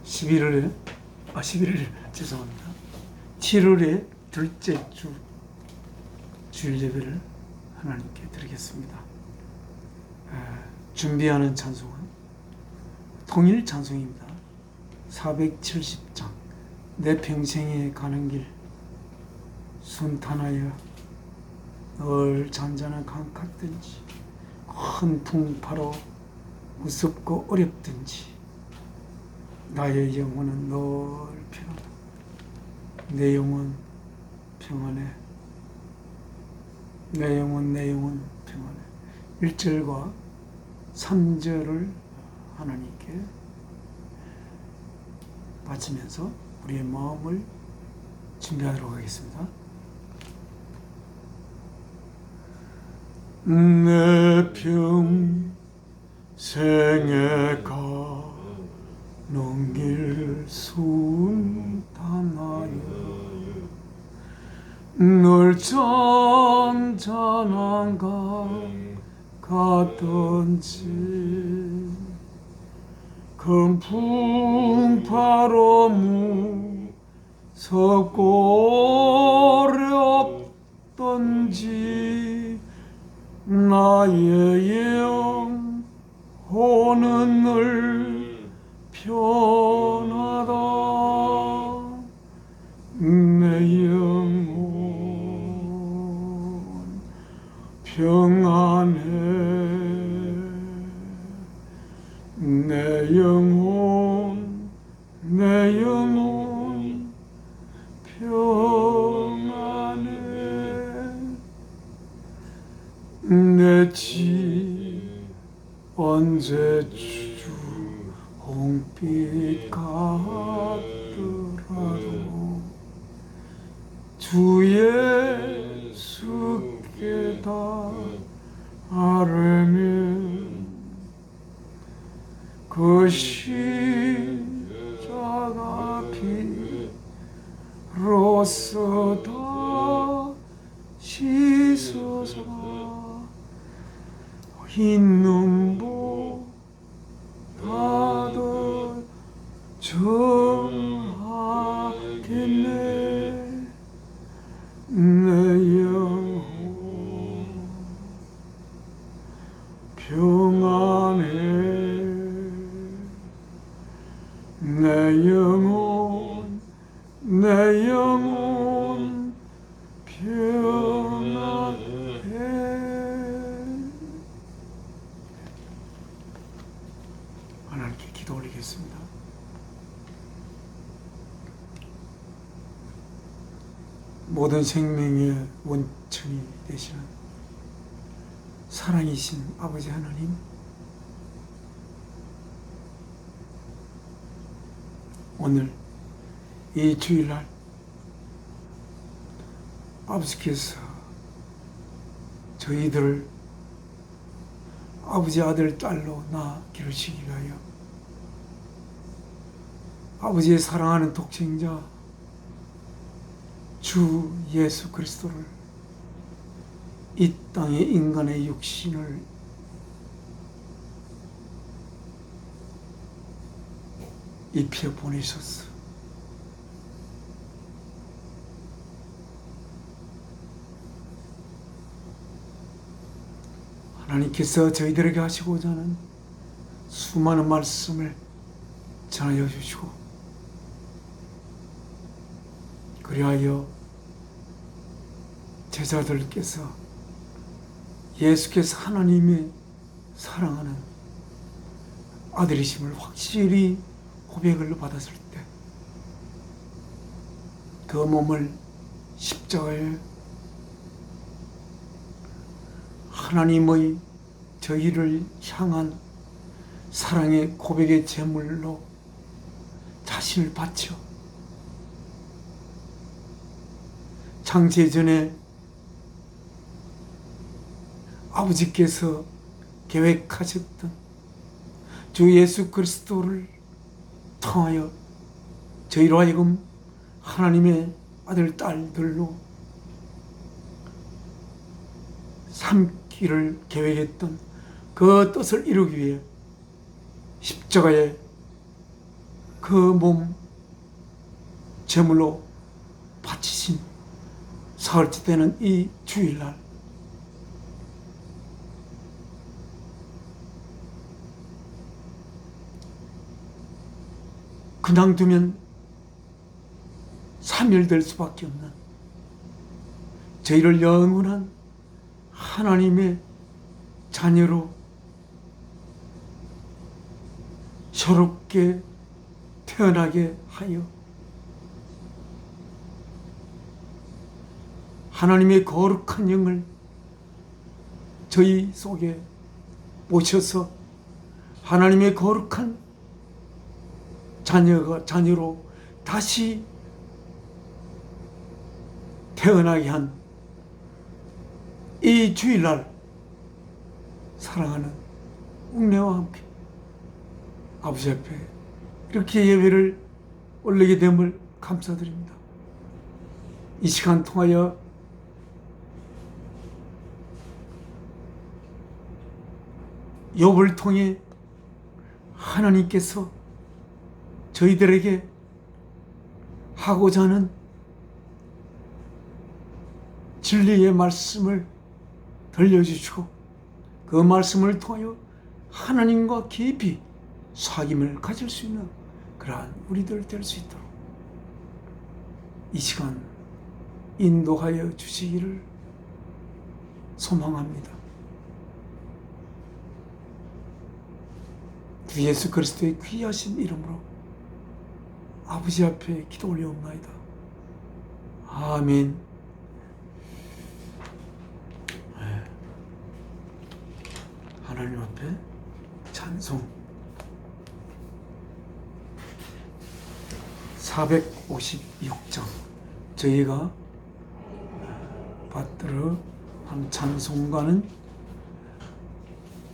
11일 죄송합니다. 7월의 둘째 주 주일 예배를 하나님께 드리겠습니다. 준비하는 찬송은 통일 찬송입니다. 470장 내 평생에 가는 길 순탄하여 늘 잔잔한 강 같든지 큰 풍파로 무섭고 어렵든지 나의 영혼은 늘 평안하다. 내 영혼 평안해. 내 영혼 평안해. 1절과 3절을 하나님께 바치면서 우리의 마음을 준비하도록 하겠습니다. 내 평생에 가는 길 순탄하여 늘 잔잔한 강 같던지 큰 풍파로 무섭고 어렵던지 나의 영혼은 늘 편하다. 내 영혼 평안해. 내 영혼 평안해. 내 집 언제 주홍빛 같더라도 주 예수께 닿으면 그 십자가 피로써 다 씻어서 흰 눈보다도 정하겠네. 내 영혼 평안해. 내 영혼 평안해. 하나님께 기도 올리겠습니다. 모든 생명의 원천이 되시는 사랑이신 아버지 하나님, 오늘 이 주일날 아버지께서 저희들을 아버지 아들 딸로 낳아 기르시기 위하여 아버지의 사랑하는 독생자 주 예수 그리스도를 이 땅에 인간의 육신을 입혀 보내셨어. 하나님께서 저희들에게 하시고자 하는 수많은 말씀을 전하여 주시고, 그리하여 제자들께서 예수께서 하나님의 사랑하는 아들이심을 확실히 고백을 받았을 때 그 몸을 십자가에 하나님의 저희를 향한 사랑의 고백의 제물로 자신을 바쳐 창세전에 아버지께서 계획하셨던 주 예수 그리스도를 통하여 저희로 하여금 하나님의 아들, 딸들로 삼기를 계획했던 그 뜻을 이루기 위해 십자가에 그 몸 제물로 바치신 사흘째 되는 이 주일날 그냥 두면 사멸될 수밖에 없는 저희를 영원한 하나님의 자녀로 새롭게 태어나게 하여 하나님의 거룩한 영을 저희 속에 모셔서 하나님의 거룩한 자녀로 다시 태어나게 한 이 주일날 사랑하는 웅내와 함께 아버지 앞에 이렇게 예배를 올리게 됨을 감사드립니다. 이 시간 통하여 욥을 통해 하나님께서 저희들에게 하고자 하는 진리의 말씀을 들려주시고 그 말씀을 통하여 하나님과 깊이 사귐을 가질 수 있는 그러한 우리들 될 수 있도록 이 시간 인도하여 주시기를 소망합니다. 주 예수 그리스도의 귀하신 이름으로 아버지 앞에 기도 올려옵나이다. 아멘. 하나님 앞에 찬송 456장 저희가 받들어 한 찬송가는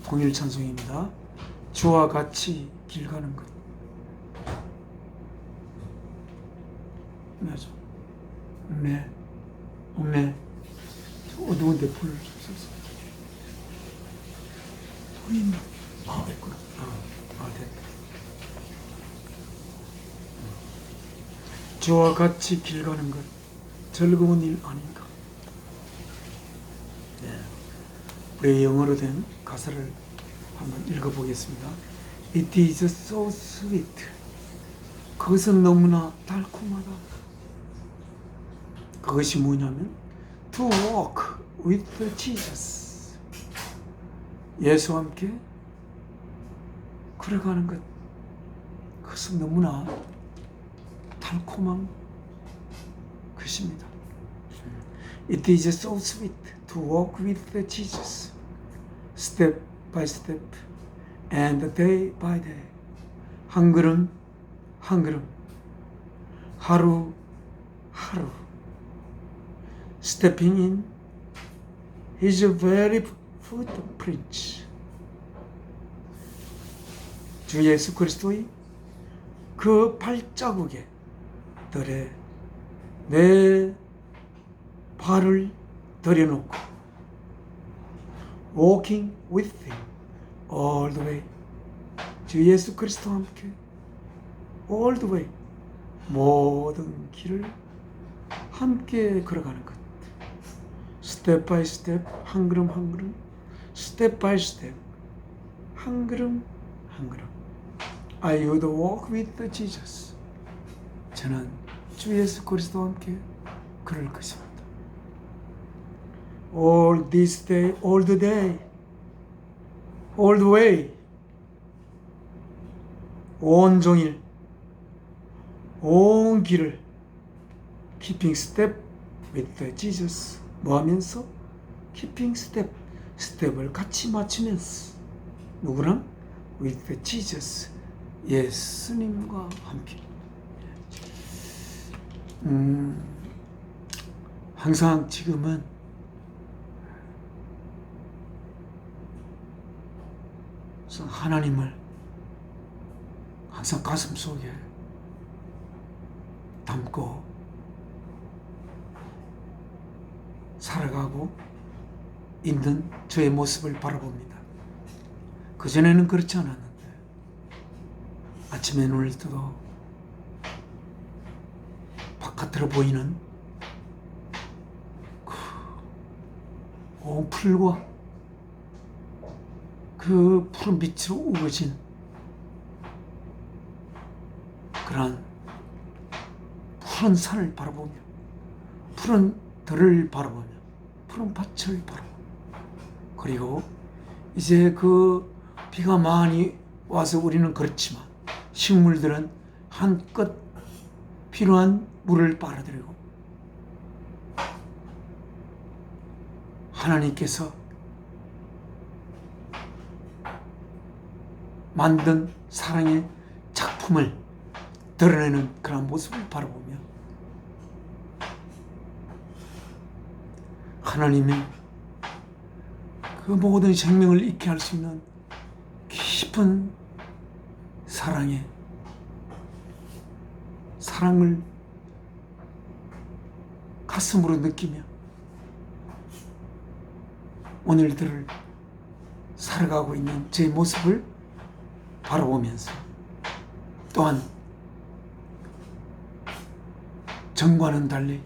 동일 찬송입니다. 주와 같이 길 가는 것. 맞아. 네. 어두운데 불을 줬어서. 보인다. 됐구나. 됐다. 주와 같이 길 가는 것 즐거운 일 아닌가. 네. 우리 영어로 된 가사를 한번 읽어보겠습니다. It is so sweet. 그것은 너무나 달콤하다. 그것이 뭐냐면 To walk with Jesus. 예수와 함께 걸어가는 것. 그것은 너무나 달콤한 것입니다. It is so sweet to walk with Jesus. Step by step and day by day. 한 걸음 한 걸음 하루 하루 stepping in his very footprints. 주 예수 그리스도의 그 발자국에 들에 내 발을 들여놓고 walking with him all the way. 주 예수 그리스도와 함께 all the way 모든 길을 함께 걸어가는 것. step by step 한 걸음 한 걸음 step by step 한 걸음 한 걸음 I would walk with Jesus. 저는 주 예수 그리스도와 함께 걸을 것입니다. All this day, all the day, all the way. 온종일, 온 길을 keeping step with Jesus. 뭐 하면서? keeping step, 스텝을 같이 맞추면서 누구랑? with Jesus. 예수님과 함께. 항상 지금은 하나님을 항상 가슴 속에 담고 살아가고 있는 저의 모습을 바라봅니다. 그전에는 그렇지 않았는데 아침에 눈을 떠도 겉으로 보이는 온 풀과 그 푸른 빛으로 우거진 그러한 푸른 산을 바라보며 푸른 들을 바라보며 푸른 밭을 바라보며 그리고 이제 그 비가 많이 와서 우리는 그렇지만 식물들은 한껏 필요한 물을 빨아들이고 하나님께서 만든 사랑의 작품을 드러내는 그런 모습을 바라보며 하나님의 그 모든 생명을 잊게 할 수 있는 깊은 사랑을 가슴으로 느끼며 오늘들을 살아가고 있는 제 모습을 바라보면서 또한 전과는 달리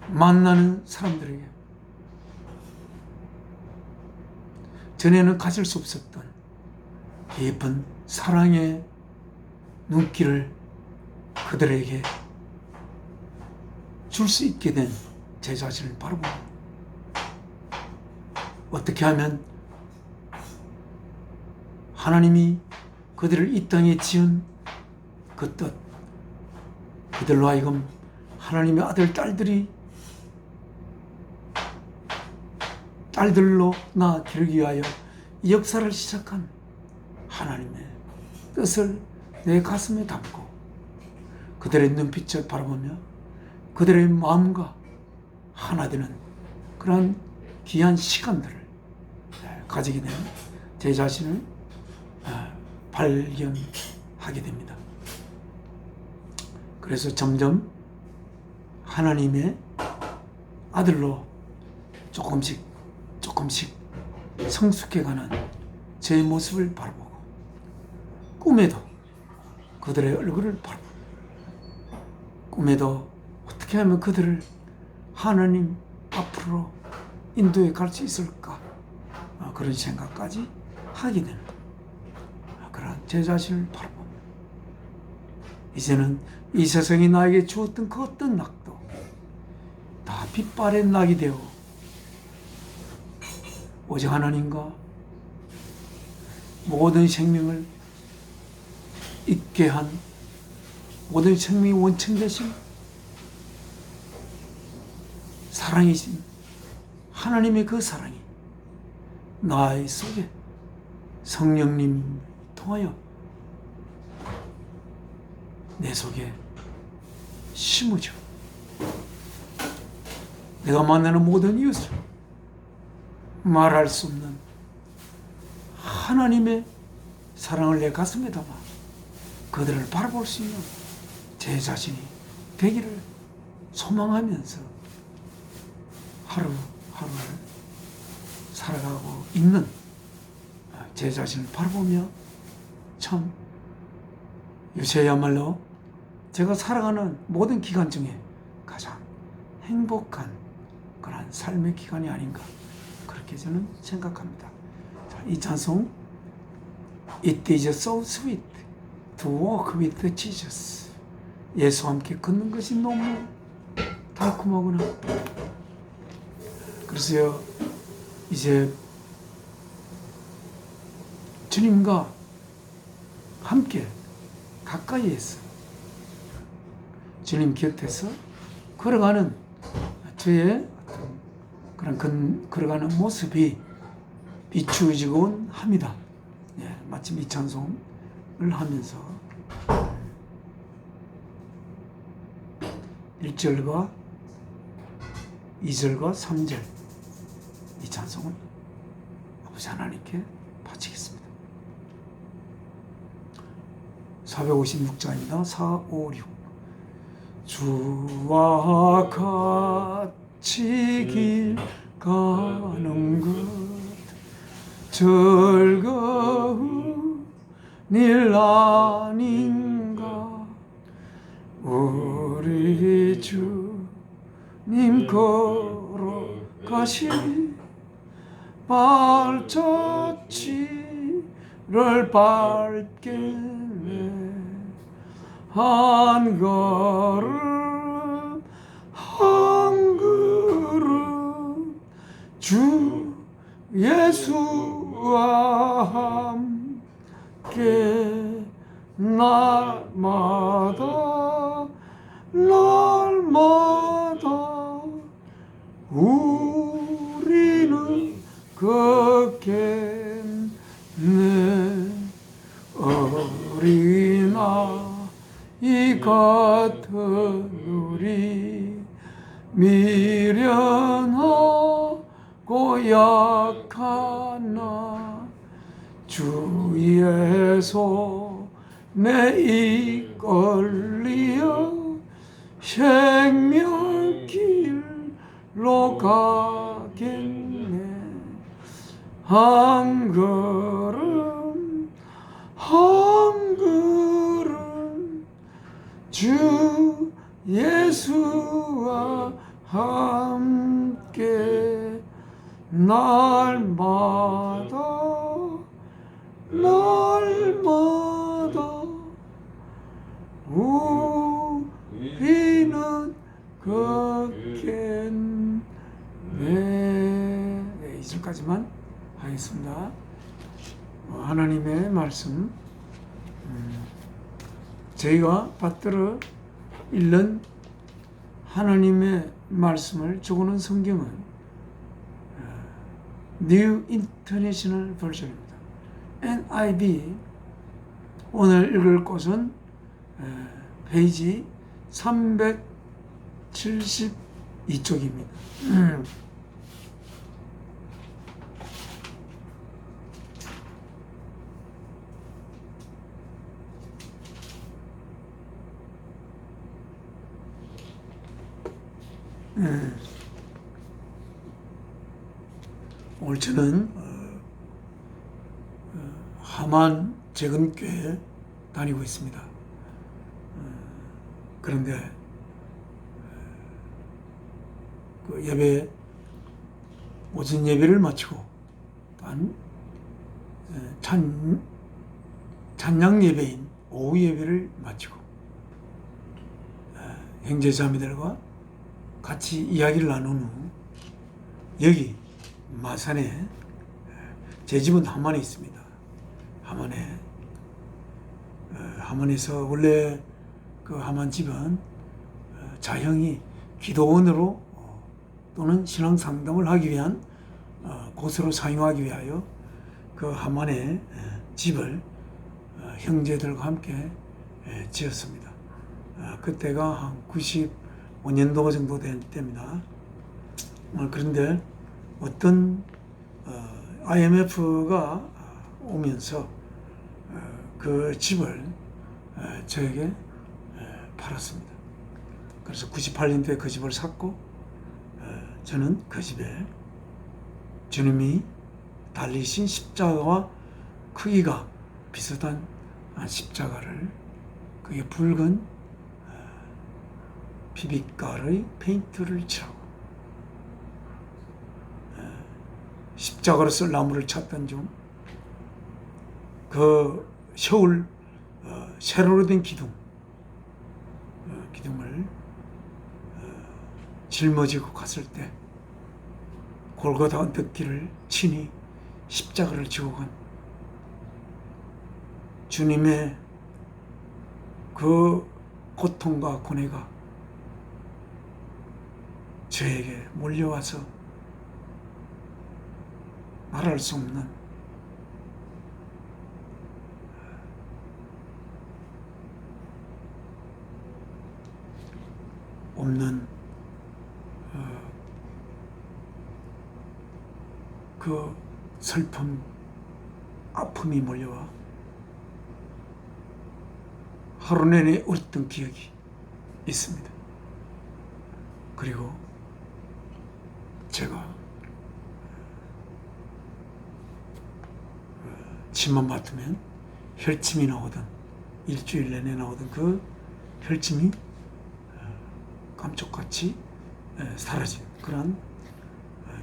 만나는 사람들에게 전에는 가질 수 없었던 깊은 사랑의 눈길을 그들에게 줄 수 있게 된 제 자신을 바라보고 어떻게 하면 하나님이 그들을 이 땅에 지은 그 뜻, 그들로 하여금 하나님의 아들, 딸들로 나 기르기 위하여 이 역사를 시작한 하나님의 뜻을 내 가슴에 담고 그들의 눈빛을 바라보며 그들의 마음과 하나 되는 그러한 귀한 시간들을 가지게 되는 제 자신을 발견하게 됩니다. 그래서 점점 하나님의 아들로 조금씩 성숙해가는 제 모습을 바라보고 꿈에도 그들의 얼굴을 바라보고 꿈에도 어떻게 하면 그들을 하나님 앞으로 인도해 갈 수 있을까 그런 생각까지 하게 되는 그런 제 자신을 바라보며 이제는 이 세상이 나에게 주었던 그 어떤 낙도 다 빛발의 낙이 되어 오직 하나님과 모든 생명을 있게 한 모든 생명의 원천 되신 사랑이신 하나님의 그 사랑이 나의 속에 성령님 통하여 내 속에 심어져 내가 만나는 모든 이웃을 말할 수 없는 하나님의 사랑을 내 가슴에 담아 그들을 바라볼 수 있는 제 자신이 되기를 소망하면서 하루하루를 살아가고 있는 제 자신을 바라보며 참 요새야말로 제가 살아가는 모든 기간 중에 가장 행복한 그런 삶의 기간이 아닌가 그렇게 저는 생각합니다. 자, 이 찬송 It is so sweet to walk with Jesus. 예수와 함께 걷는 것이 너무 달콤하구나. 그래서 이제 주님과 함께 가까이에서 주님 곁에서 걸어가는 저의 그런 걸어가는 모습이 비추어지곤 합니다. 예, 마침 이 찬송을 하면서 1절과 2절과 3절 이 찬송을 아버지 하나님께 바치겠습니다. 456장입니다. 456 주와 같이 길 가는 것 즐거운 일 아닌가 우리 주님 걸어가시 발자취를 밟겠네. 한 걸음 한 걸음 주 예수와 함께 날마다 우리는 걷겠네. 어린아이 같은 우리 미련하고 약한 나 주의 손에 이끌리어 생명길로 가겠네. 한 걸음 한 걸음 주 예수와 함께 날마다 우리는 걷겠네. 네, 2절까지만 하겠습니다. 하나님의 말씀, 저희가 받들어 읽는 하나님의 말씀을 적어놓은 성경은 New International Version입니다. NIV. 오늘 읽을 곳은 페이지 372쪽입니다. 오늘 저는 하만 재건교회에 다니고 있습니다. 그런데 그 예배, 오전 예배를 마치고 단 찬양 예배인 오후 예배를 마치고 형제자매들과 같이 이야기를 나눈 후 여기 마산에, 제 집은 하만에 있습니다. 하만에서 원래 그 하만 집은 자형이 기도원으로 또는 신앙 상담을 하기 위한 곳으로 사용하기 위하여 그 하만의 집을 형제들과 함께 지었습니다. 그때가 한 95년도 정도 될 때입니다. 그런데 어떤 IMF가 오면서 그 집을 저에게 팔았습니다. 그래서 98년도에 그 집을 샀고, 저는 그 집에 주님이 달리신 십자가와 크기가 비슷한 십자가를, 그게 붉은 피빛깔의 페인트를 칠하고 십자가로 쓸 나무를 찾던 중 그 셔울 세로로 된 기둥을 짊어지고 갔을 때 골고다 언덕길을 친히 십자가를 지고 간 주님의 그 고통과 고뇌가 저에게 몰려와서 말할 수 없는 그 슬픔, 아픔이 몰려와 하루 내내 울었던 기억이 있습니다. 그리고 제가 침만 맡으면 혈침이 나오던, 일주일 내내 나오던 그 혈침이 감쪽같이 사라진 그런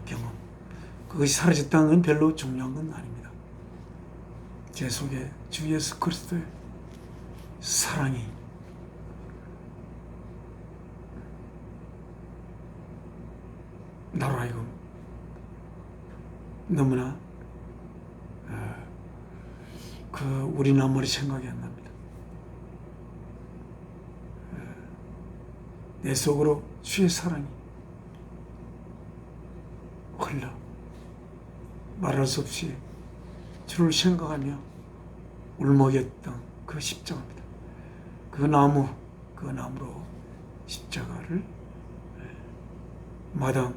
경험. 그것이 사라졌다는 건 별로 중요한 건 아닙니다. 제 속에 주 예수 그리스도의 사랑이 나로 하여금 너무나 그 우리 나물이 생각이 안 납니다. 내 속으로 주의 사랑이 흘러 말할 수 없이 주를 생각하며 울먹였던 그 십자가입니다. 그 나무로 십자가를 마당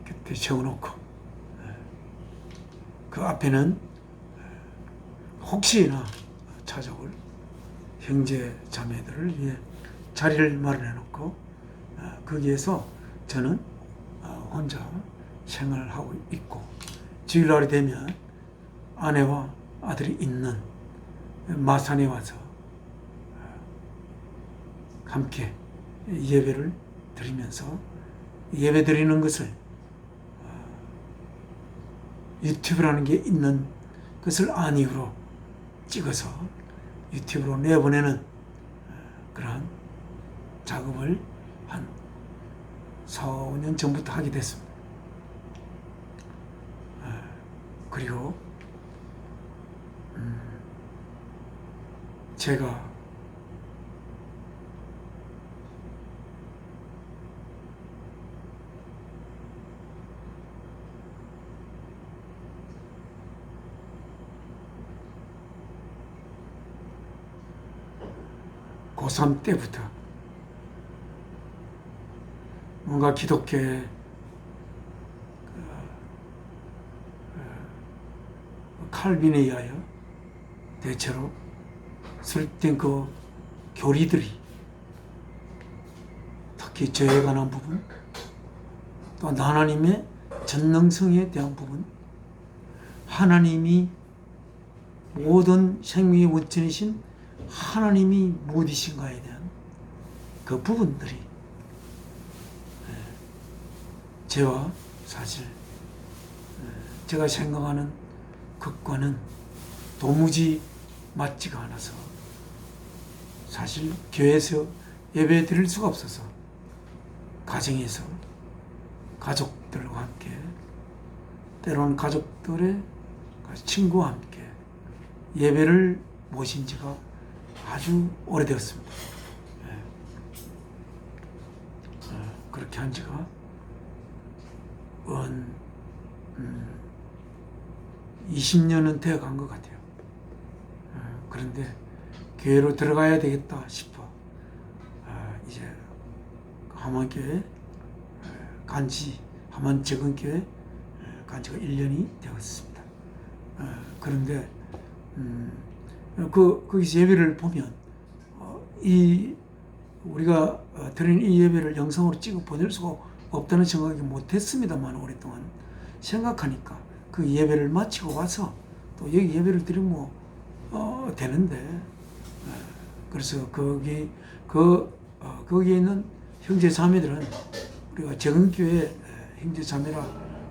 곁에 세워놓고 그 앞에는 혹시나 찾아올 형제 자매들을 위해 자리를 마련해놓고 거기에서 저는 혼자 생활을 하고 있고, 주일날이 되면 아내와 아들이 있는 마산에 와서 함께 예배를 드리면서, 예배 드리는 것을 유튜브라는 게 있는 것을 안 이후로 찍어서 유튜브로 내보내는 그러한 작업을 한 4, 5년 전부터 하게 됐습니다. 그리고 제가 고3 때부터 뭔가 기독교의 칼빈에 의하여 대체로 설득된 그 교리들이, 특히 죄에 관한 부분, 또 하나님의 전능성에 대한 부분, 하나님이 모든 생명의 원천이신 하나님이 무엇이신가에 대한 그 부분들이 저와 사실 제가 생각하는 것과는 도무지 맞지가 않아서 사실 교회에서 예배 드릴 수가 없어서 가정에서 가족들과 함께, 때로는 가족들의 친구와 함께 예배를 모신 지가 아주 오래되었습니다. 그렇게 한 지가 20년은 되어 간 것 같아요. 그런데 교회로 들어가야 되겠다 싶어 이제 함안교회 간지, 함안적은교회 간지가 1년이 되었습니다. 그런데 거기서 예배를 보면 우리가 드리는 이 예배를 영상으로 찍어 보낼 수가 없다는 생각이 못했습니다만, 오랫동안 생각하니까 그 예배를 마치고 와서 또 여기 예배를 드리면 되는데, 그래서 거기에 있는 형제 자매들은 우리가 적은교회 형제 자매라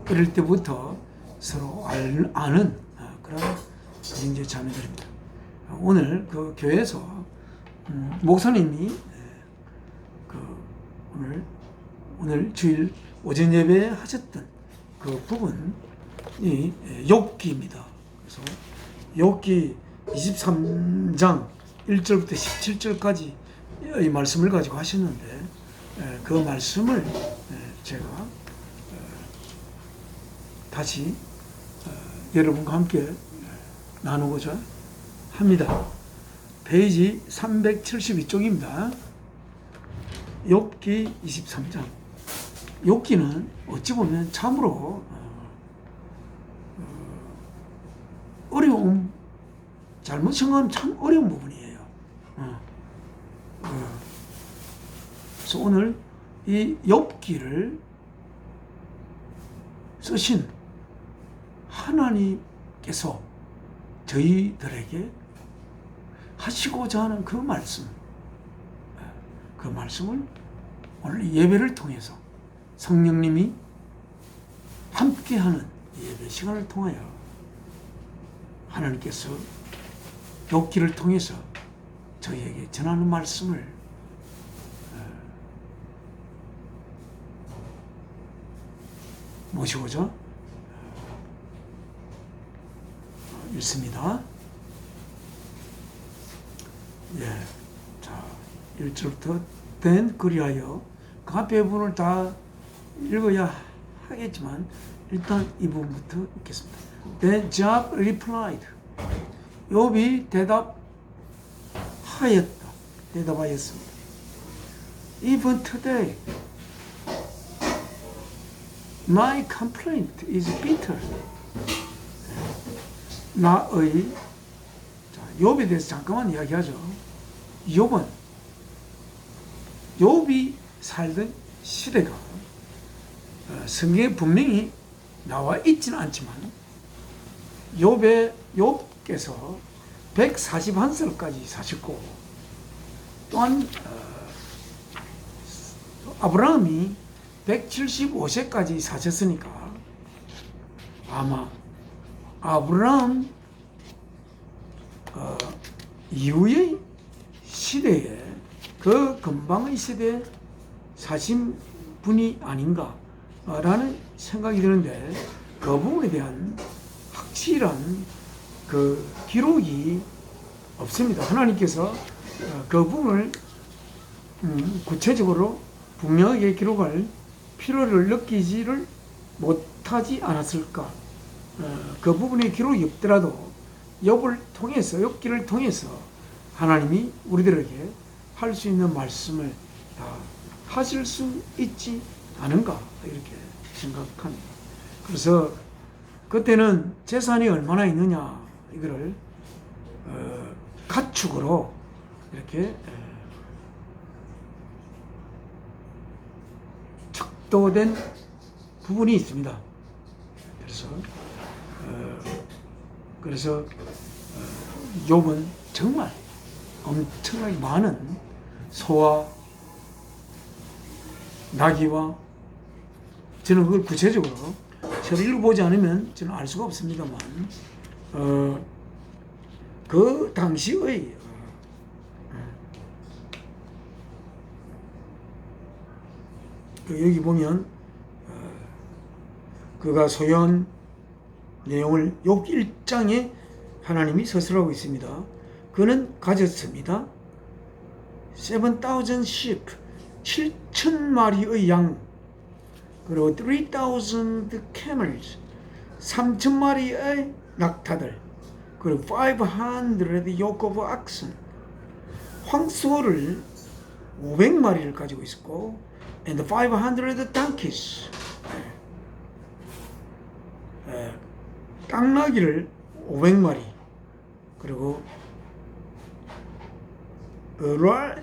어릴 때부터 서로 아는 그런 형제 자매들입니다. 오늘 그 교회에서 목사님이 오늘 주일 오전 예배에 하셨던 그 부분이 욥기입니다. 그래서 욥기 23장 1절부터 17절까지 이 말씀을 가지고 하셨는데, 그 말씀을 제가 다시 여러분과 함께 나누고자 합니다. 페이지 372쪽입니다. 욥기 23장. 욥기는 어찌 보면 참으로 어려움, 잘못 생각하면 참 어려운 부분이에요. 그래서 오늘 이 욥기를 쓰신 하나님께서 저희들에게 하시고자 하는 그 말씀, 그 말씀을 오늘 예배를 통해서 성령님이 함께하는 예배 시간을 통하여 하나님께서 욥기를 통해서 저희에게 전하는 말씀을 모시고자 읽습니다. 예, 자 1절부터 된 그리하여 그 앞에 부분을 다 읽어야 하겠지만 일단 이 부분부터 읽겠습니다. Then Job replied. 욥이 대답하였습니다. Even today, my complaint is bitter. 나의 욥에 대해서 잠깐만 이야기하죠. 욥이 살던 시대가 성경에 분명히 나와 있지는 않지만 욥께서 141살까지 사셨고 또한 아브라함이 175세까지 사셨으니까 아마 아브라함 이후의 시대에 그 근방의 시대에 사신 분이 아닌가라는 생각이 드는데 그 부분에 대한 확실한 그 기록이 없습니다. 하나님께서 그 부분을 구체적으로 분명하게 기록할 필요를 느끼지를 못하지 않았을까. 그 부분의 기록이 없더라도 욥기를 통해서 하나님이 우리들에게 할 수 있는 말씀을 다 하실 수 있지 않은가 이렇게 생각합니다. 그래서 그때는 재산이 얼마나 있느냐 이거를 가축으로 이렇게 척도된 부분이 있습니다. 그래서 욥은 정말 엄청나게 많은 소와 나귀와 저는 그걸 구체적으로 저를 읽어보지 않으면 저는 알 수가 없습니다만 그 당시의 여기 보면 그가 소유한 내용을 욥기 1장에 하나님이 서술하고 있습니다. 그는 가졌습니다. 7,000 sheep, 7,000마리의 양, 그리고 3,000 camels, 3,000마리의 낙타들, 그리고 500 yoke of oxen, 황소를 500마리를 가지고 있었고, and 500 donkeys, 깡나기를 500마리, 그리고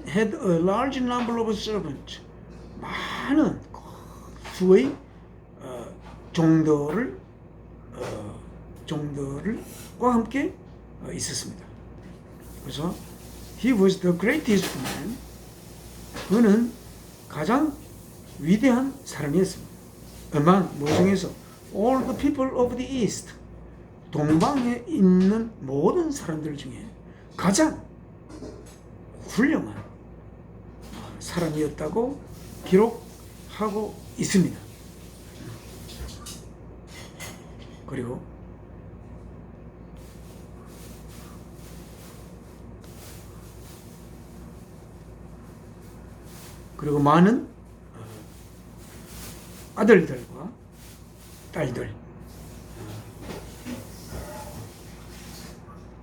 had a large number of servants, 많은 수의 종들과 함께 있었습니다. 그래서 he was the greatest man. 그는 가장 위대한 사람이었습니다. 뭐 중에서 all the people of the east, 동방에 있는 모든 사람들 중에 가장 훌륭한 사람이었다고 기록하고 있습니다. 그리고 많은 아들들과 딸들,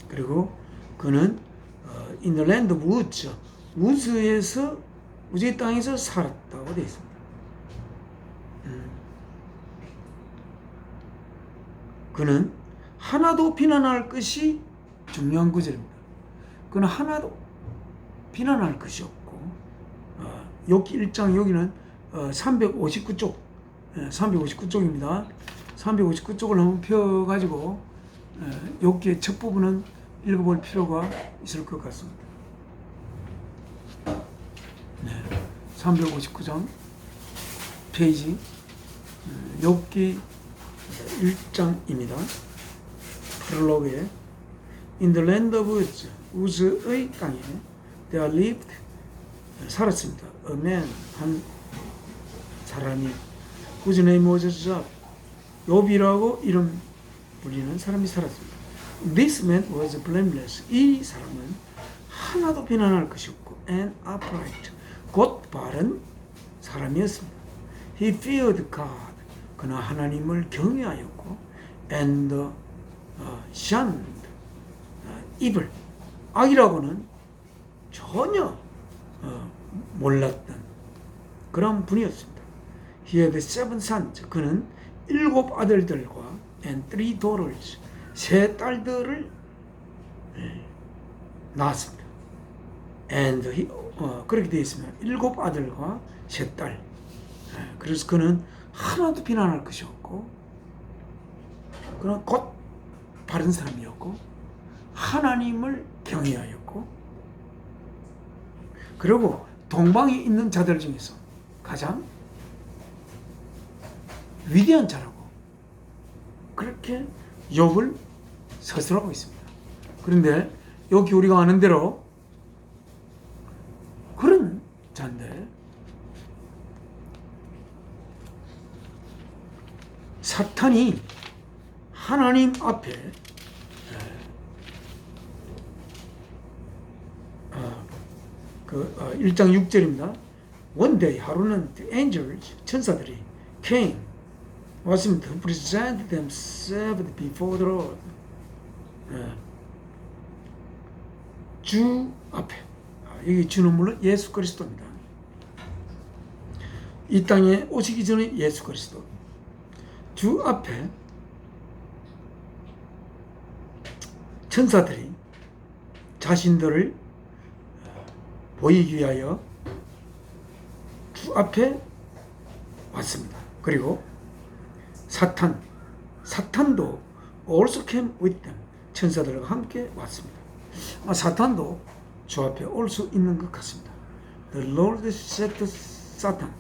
그리고 그는 in the land of woods, 우즈의 땅에서 살았다고 되어 있습니다. 그는 하나도 비난할 것이 중요한 구절입니다. 그는 하나도 비난할 것이 없고, 욥기 1장 여기는 359쪽, 359쪽입니다. 359쪽을 한번 펴가지고 욥기의 첫 부분은 읽어볼 필요가 있을 것 같습니다. 네. 359장 페이지 욥기 1장입니다. 프롤로그에 In the land of Uz, 우즈의 땅에 there lived 살았습니다. A man, 한 사람이 whose name was Job, 욥이라고 이름 불리는 사람이 살았습니다. This man was blameless. 이 사람은 하나도 비난할 것이 없고 and upright, 곧 바른 사람이었습니다. He feared God. 그는 하나님을 경외하였고 and shunned evil. 악이라고는 전혀 몰랐던 그런 분이었습니다. He had 7 sons. 그는 7 아들들과 and 3 daughters. 3 딸들을 낳았습니다. And he, 그렇게 되어 있으면 7 아들과 3 딸. 그래서 그는 하나도 비난할 것이 없고 그는 곧 바른 사람이었고 하나님을 경외하였고 그리고 동방에 있는 자들 중에서 가장 위대한 자라고 그렇게 욥을 서술하고 있습니다. 그런데 여기 우리가 아는 대로 그런 자인데 사탄이 하나님 앞에 1장 6절입니다. One day 하루는 the angels 천사들이 came 왔습니다. To present themselves before the Lord. 주 앞에 여기 주는 물론 예수 그리스도입니다. 이 땅에 오시기 전에 예수 그리스도 주 앞에 천사들이 자신들을 보이기 위하여 주 앞에 왔습니다. 그리고 사탄도 also came with them. 천사들과 함께 왔습니다. 사탄도 주 앞에 올 수 있는 것 같습니다. The Lord said to Satan.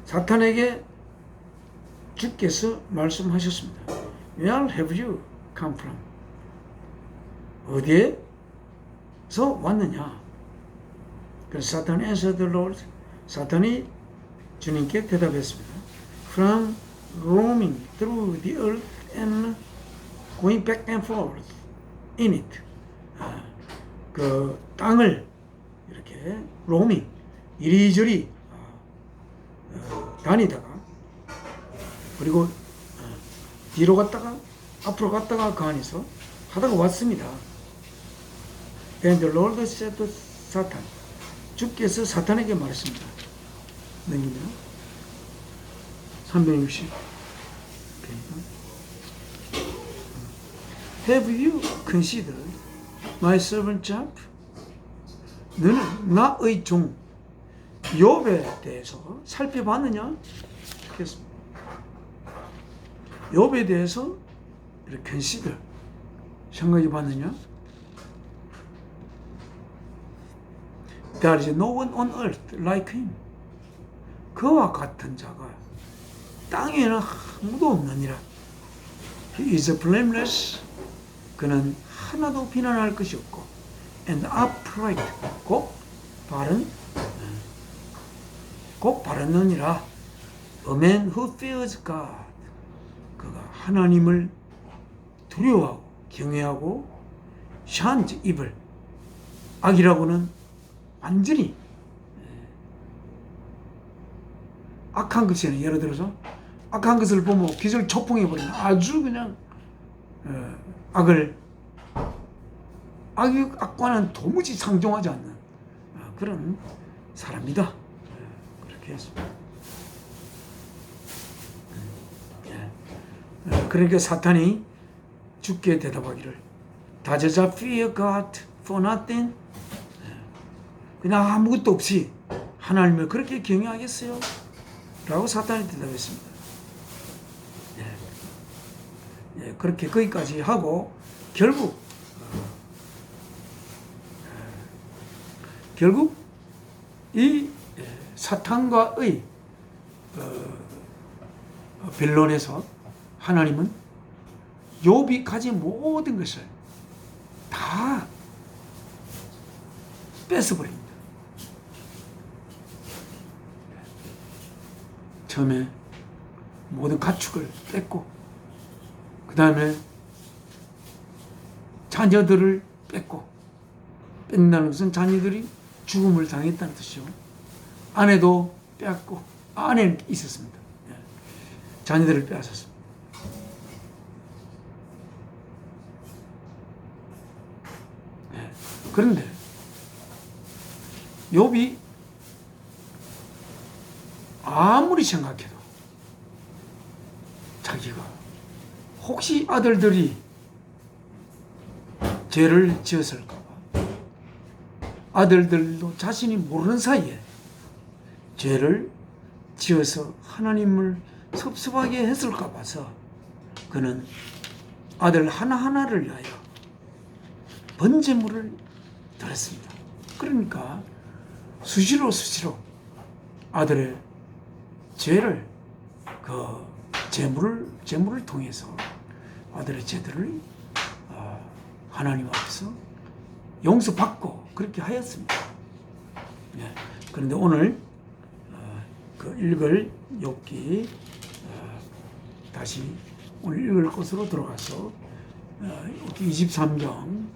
사탄에게 주께서 말씀하셨습니다. Where have you come from? 어디에서 왔느냐? 그래서 사탄이 answered the Lord. 사탄이 주님께 대답했습니다. From roaming through the earth and going back and forth in it. 그 땅을 이렇게 roaming 이리저리 다니다가 그리고 뒤로 갔다가 앞으로 갔다가 그 안에서 하다가 왔습니다. Then the Lord said to Satan. 주께서 사탄에게 말했습니다. 넘기면 360. Have you considered my servant Job? 너는 나의 종 욥에 대해서 살펴봤느냐? 그렇습니다. 욥에 대해서 이렇게 consider 생각해 봤느냐? There is no one on earth like him. 그와 같은 자가 땅에는 아무도 없느니라. He is blameless. 그는 하나도 비난할 것이 없고 and upright. 곧 바르느니라. A man who fears God. 그가 하나님을 두려워하고 경외하고 shuns evil. 악이라고는 완전히 악한 것이에요. 예를 들어서 악한 것을 보면 기절 초풍해버리는 아주 그냥 악과는 도무지 상종하지 않는 그런 사람이다. 그렇게 했습니다. 그러니까 사탄이 주께 대답하기를 Does Job fear God for nothing? 그냥 아무것도 없이 하나님을 그렇게 경외하겠어요? 라고 사탄이 대답했습니다. 그렇게 거기까지 하고 결국 이 사탄과의 변론에서 하나님은 욥이 가진 모든 것을 다 뺏어버립니다. 처음에 모든 가축을 뺏고, 그 다음에 자녀들을 뺏고, 뺏는다는 것은 자녀들이 죽음을 당했다는 뜻이죠. 아내도 빼앗고, 아내는 있었습니다. 자녀들을 빼앗았습니다. 그런데 욥이 아무리 생각해도 자기가 혹시 아들들이 죄를 지었을까 봐, 아들들도 자신이 모르는 사이에 죄를 지어서 하나님을 섭섭하게 했을까 봐서 그는 아들 하나하나를 위하여 번제물을 드렸습니다. 그러니까 수시로 아들의 죄를, 그 제물을 통해서 아들의 죄들을 하나님 앞에서 용서받고 그렇게 하였습니다. 그런데 오늘 그 읽을 욥기, 다시 오늘 읽을 곳으로 들어가서 욥기 23장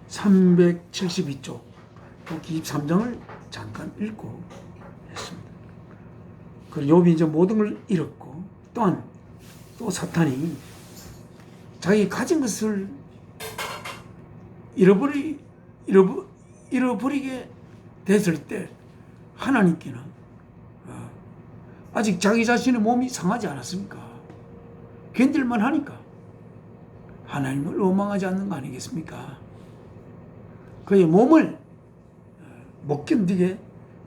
372쪽 욥기 23장을 잠깐 읽고 했습니다. 그 욥이 이제 모든 걸 잃었고, 또한 또 사탄이 자기 가진 것을 잃어버리게 됐을 때 하나님께는 아직 자기 자신의 몸이 상하지 않았습니까? 견딜만 하니까 하나님을 원망하지 않는 거 아니겠습니까? 그의 몸을 못 견디게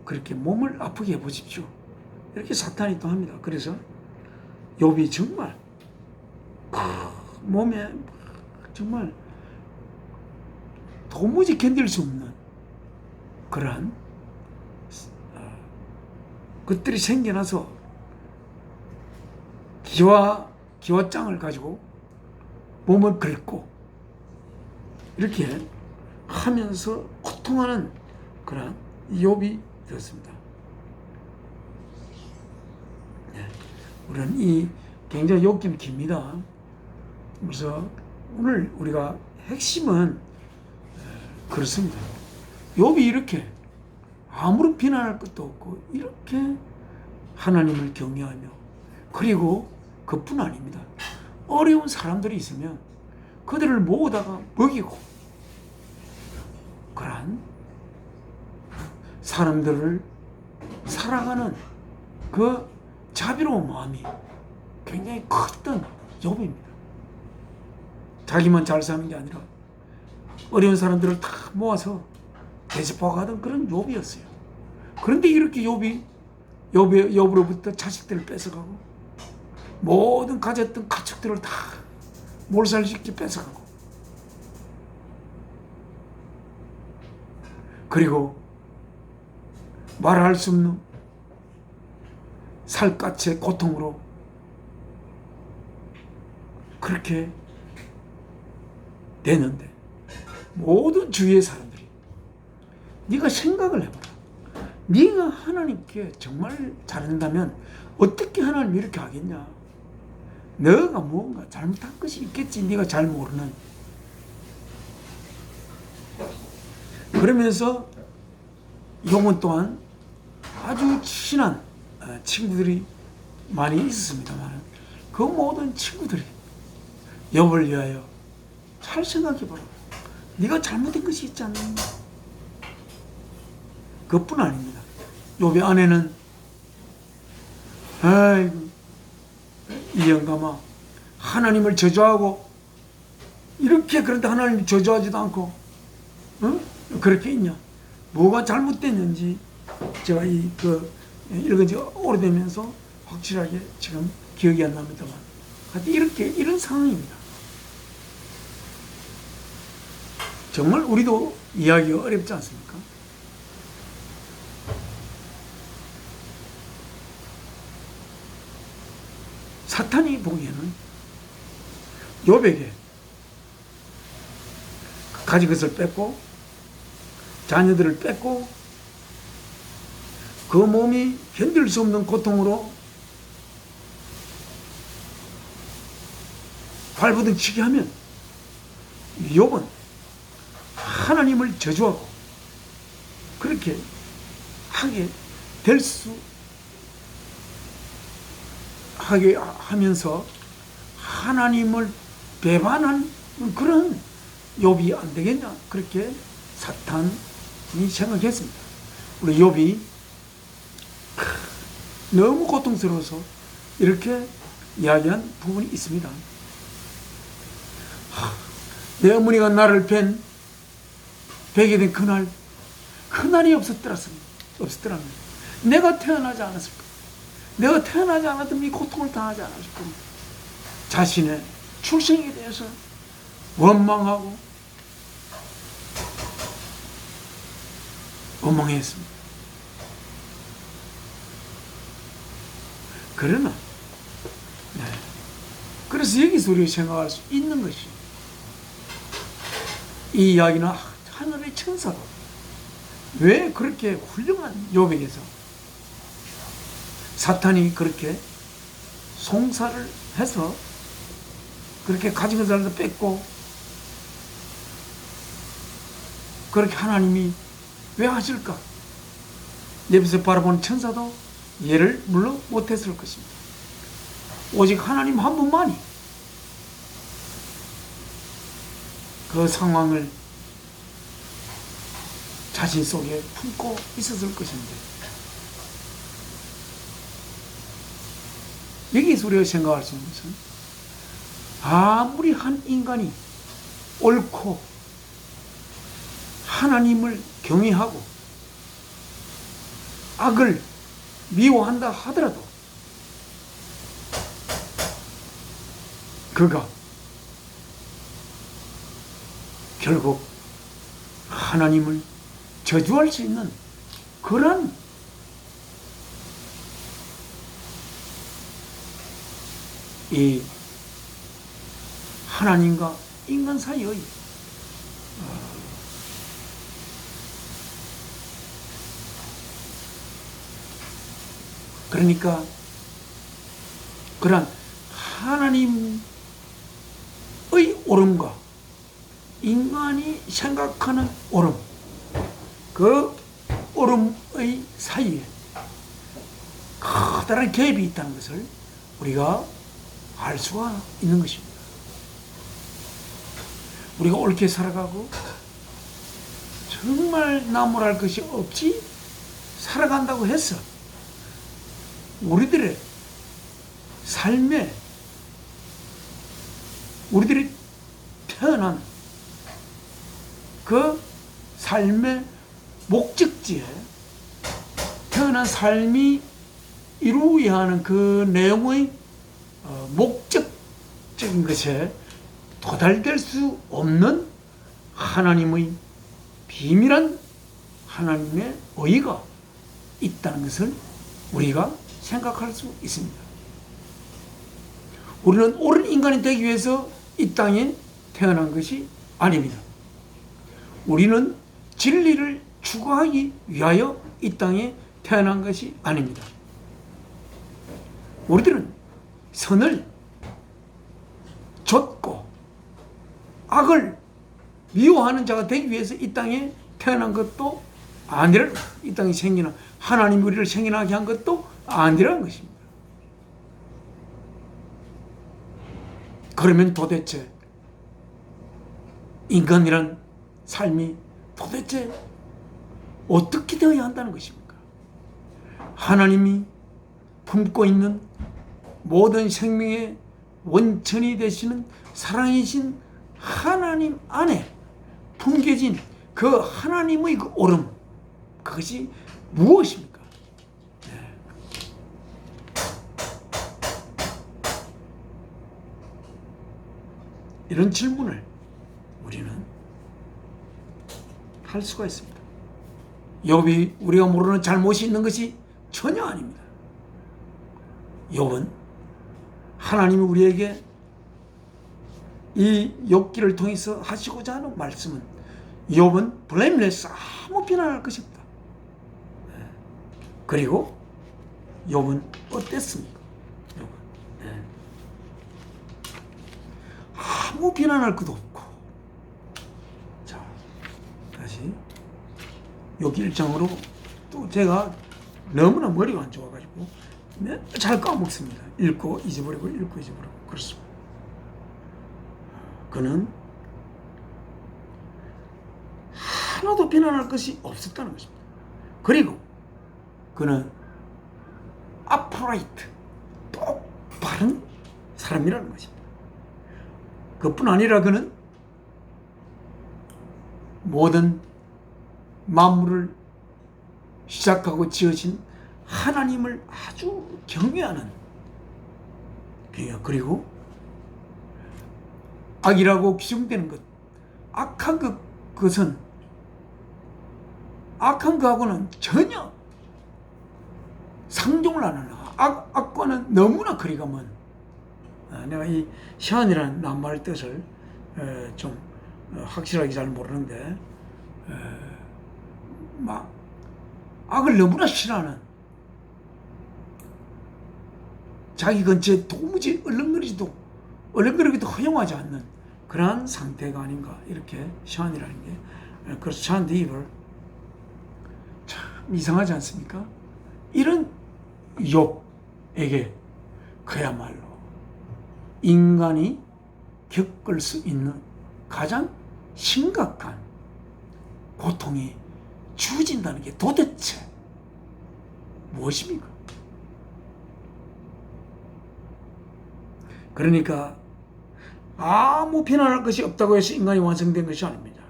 그렇게 몸을 아프게 해보십시오. 이렇게 사탄이 또 합니다. 그래서 욥이 정말 몸에 정말 도무지 견딜 수 없는 그러한 것들이 생겨나서 기와장을 가지고 몸을 긁고 이렇게 하면서 고통하는 그런 욥이 되었습니다. 우리는 이 굉장히 욥기는 깁니다. 그래서 오늘 우리가 핵심은 그렇습니다. 욥이 이렇게 아무런 비난할 것도 없고 이렇게 하나님을 경외하며, 그리고 그뿐 아닙니다. 어려운 사람들이 있으면 그들을 모으다가 먹이고, 그러한 사람들을 사랑하는 그 자비로운 마음이 굉장히 컸던 욥입니다. 자기만 잘 사는 게 아니라 어려운 사람들을 다 모아서 대접하고 하던 그런 욥이었어요. 그런데 이렇게 욥으로부터 자식들을 뺏어가고 모든 가졌던 가축들을 다 몰살시켜 뺏어가고, 그리고 말할 수 없는 살갗의 고통으로 그렇게 되는데, 모든 주위의 사람들이 네가 생각을 해봐라. 네가 하나님께 정말 잘한다면 어떻게 하나님이 이렇게 하겠냐. 너가 뭔가 잘못한 것이 있겠지. 네가 잘 모르는. 그러면서 욥은 또한 아주 친한 친구들이 많이 있었습니다만, 그 모든 친구들이 욥을 위하여 잘 생각해봐라. 네가 잘못된 것이 있지 않느냐. 그것뿐 아닙니다. 욥의 아내는 아이고 이 영감아, 하나님을 저주하고 이렇게, 그런데 하나님이 저주하지도 않고 그렇게 있냐. 뭐가 잘못됐는지 제가 읽은 지 오래되면서 확실하게 지금 기억이 안 납니다만, 이런 상황입니다. 정말 우리도 이해하기가 어렵지 않습니까? 사탄이 보기에는 욥에게 가진 것을 뺏고 자녀들을 뺏고 그 몸이 견딜 수 없는 고통으로 발버둥치게 하면 욥은 하나님을 저주하고 그렇게 하게 될 수 하게 하면서 하나님을 배반한 그런 욥이 안 되겠냐, 그렇게 사탄이 생각했습니다. 우리 욥이 너무 고통스러워서 이렇게 이야기한 부분이 있습니다. 내 어머니가 나를 베게 된 그날이 없었더라면 내가 태어나지 않았을까? 내가 태어나지 않았다면 이 고통을 당하지 않았을 겁니다. 자신의 출생에 대해서 원망하고 원망했습니다. 그러나 그래서 여기서 우리가 생각할 수 있는 것이, 이 이야기는 하늘의 천사가 왜 그렇게 훌륭한 욥에게서 사탄이 그렇게 송사를 해서 그렇게 가진 것을 뺏고 그렇게 하나님이 왜 하실까? 옆에서 바라보는 천사도 예를 물론 못했을 것입니다. 오직 하나님 한 분만이 그 상황을 자신 속에 품고 있었을 것인데, 여기서 우리가 생각할 수 있는 것은 아무리 한 인간이 옳고 하나님을 경외하고 악을 미워한다 하더라도 그가 결국 하나님을 저주할 수 있는 그런 이 하나님과 인간 사이의 그러니까 그런 하나님의 옳음과 인간이 생각하는 옳음, 그 옳음의 사이에 커다란 갭이 있다는 것을 우리가 알 수가 있는 것입니다. 우리가 옳게 살아가고 정말 나무랄 것이 없이 살아간다고 해서 우리들의 삶에, 우리들이 태어난 그 삶의 목적지에, 태어난 삶이 이루어야 하는 그 내용의 목적적인 것에 도달될 수 없는 하나님의 비밀한 하나님의 의가 있다는 것을 우리가 생각할 수 있습니다. 우리는 옳은 인간이 되기 위해서 이 땅에 태어난 것이 아닙니다. 우리는 진리를 추구하기 위하여 이 땅에 태어난 것이 아닙니다. 우리들은 선을 좇고 악을 미워하는 자가 되기 위해서 이 땅에 태어난 것도 아니라, 이 땅에 생기나 하나님이 우리를 생겨나게 한 것도 아니라는 것입니다. 그러면 도대체 인간이란 삶이 도대체 어떻게 되어야 한다는 것입니까? 하나님이 품고 있는 모든 생명의 원천이 되시는 사랑이신 하나님 안에 품겨진 그 하나님의 그 옳음, 그것이 무엇입니까? 이런 질문을 우리는 할 수가 있습니다. 욥이 우리가 모르는 잘못이 있는 것이 전혀 아닙니다. 욥은 하나님이 우리에게 이 욥기를 통해서 하시고자 하는 말씀은 욥은 블레임레스, 아무 비난할 것이 없다. 그리고 욥은 어땠습니까? 욥은 아무 비난할 것도 없고. 자, 다시 욥기 1장으로 또 제가 너무나 머리가 안 좋아가지고 잘 까먹습니다. 읽고 잊어버리고 읽고 잊어버리고 그렇습니다. 그는 하나도 비난할 것이 없었다는 것입니다. 그리고 그는 upright, 똑바른 사람이라는 것입니다. 그뿐 아니라 그는 모든 만물을 시작하고 지으신 하나님을 아주 경외하는, 그리고 악이라고 규정되는 것, 악한 것은 악한 것하고는 전혀 상종을 안 하는, 악과는 너무나 거리가 먼. 내가 이 시안이라는 낱말 뜻을 좀 확실하게 잘 모르는데, 막 악을 너무나 싫어하는, 자기 근처에 도무지 얼렁거리기도 허용하지 않는 그러한 상태가 아닌가, 이렇게 시안이라는 게. 그래서 샤안 디이벌 참 이상하지 않습니까? 이런 욥에게 그야말로 인간이 겪을 수 있는 가장 심각한 고통이 주어진다는 게 도대체 무엇입니까? 그러니까 아무 비난할 것이 없다고 해서 인간이 완성된 것이 아닙니다.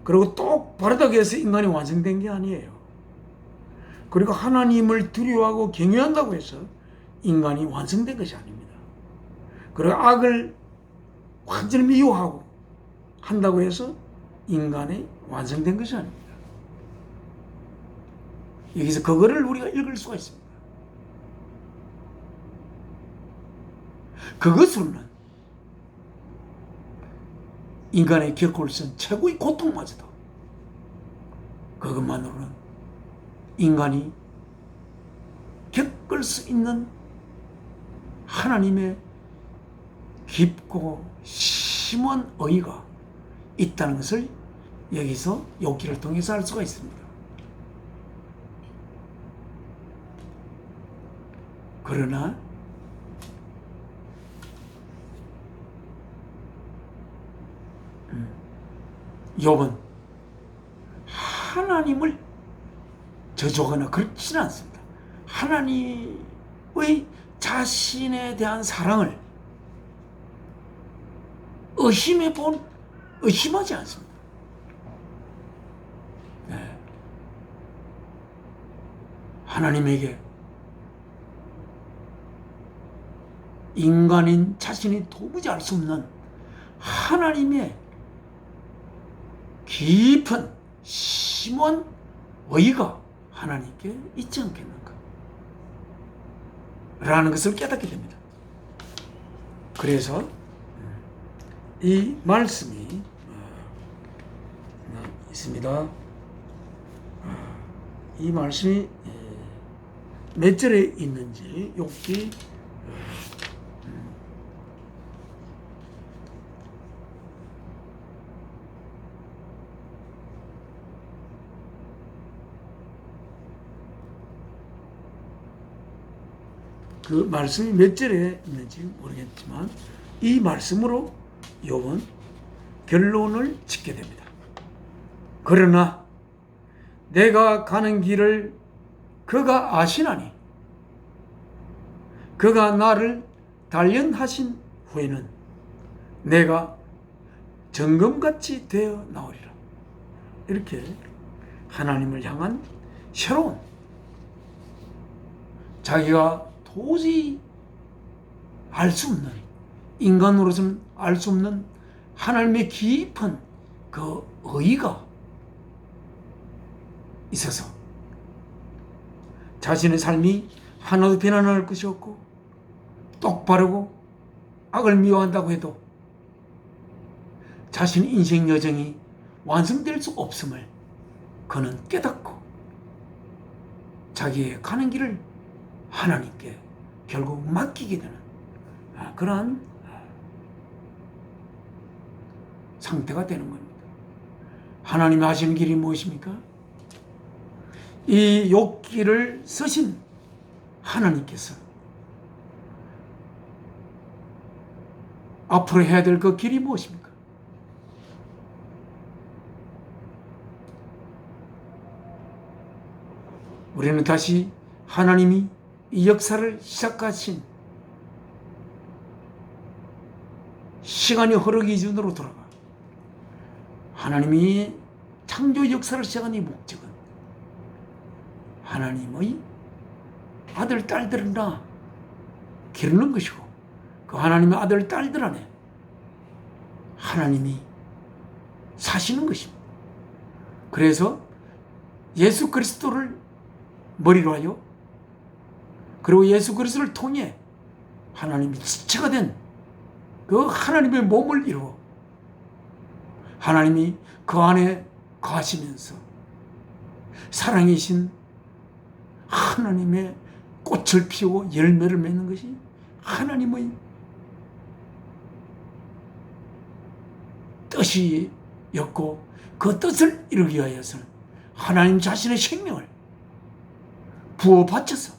그리고 똑바르다고 해서 인간이 완성된 게 아니에요. 그리고 하나님을 두려워하고 경외한다고 해서 인간이 완성된 것이 아닙니다. 그리고 악을 완전히 미워하고 한다고 해서 인간이 완성된 것이 아닙니다. 여기서 그거를 우리가 읽을 수가 있습니다. 그것으로는 인간의 겪을 수 있는 최고의 고통마저도, 그것만으로는 인간이 겪을 수 있는 하나님의 깊고 심한 의의가 있다는 것을 여기서 욥기를 통해서 알 수가 있습니다. 그러나 욥은 하나님을 저주하거나 그렇지는 않습니다. 하나님의 자신에 대한 사랑을 의심하지 않습니다. 네. 하나님에게 인간인 자신이 도무지 알 수 없는 하나님의 깊은 심한 의의가 하나님께 있지 않겠는가 라는 것을 깨닫게 됩니다. 그래서 이 말씀이 있습니다. 이 말씀이 몇 절에 있는지 욥기 그 말씀이 몇 절에 있는지 모르겠지만 이 말씀으로 욥은 결론을 짓게 됩니다. 그러나 내가 가는 길을 그가 아시나니 그가 나를 단련하신 후에는 내가 정금같이 되어 나오리라. 이렇게 하나님을 향한 새로운, 자기가 도저히 알 수 없는, 인간으로서는 알 수 없는 하나님의 깊은 그 의의가 있어서 자신의 삶이 하나도 비난할 것이 없고 똑바르고 악을 미워한다고 해도 자신 인생 여정이 완성될 수 없음을 그는 깨닫고 자기의 가는 길을 하나님께 결국 맡기게 되는 그러한 상태가 되는 겁니다. 하나님이 하시는 길이 무엇입니까? 이 욥기를 쓰신 하나님께서 앞으로 해야 될 그 길이 무엇입니까? 우리는 다시 하나님이 이 역사를 시작하신 시간이 흐르기 전으로 돌아가 하나님이 창조 역사를 시작한 이 목적은 하나님의 아들 딸들을 낳아 기르는 것이고 그 하나님의 아들 딸들 안에 하나님이 사시는 것입니다. 그래서 예수 그리스도를 머리로 하여 그리고 예수 그리스도를 통해 하나님이 지체가 된 그 하나님의 몸을 이루어 하나님이 그 안에 거하시면서 사랑이신 하나님의 꽃을 피우고 열매를 맺는 것이 하나님의 뜻이었고 그 뜻을 이루기 위하여서는 하나님 자신의 생명을 부어 바쳐서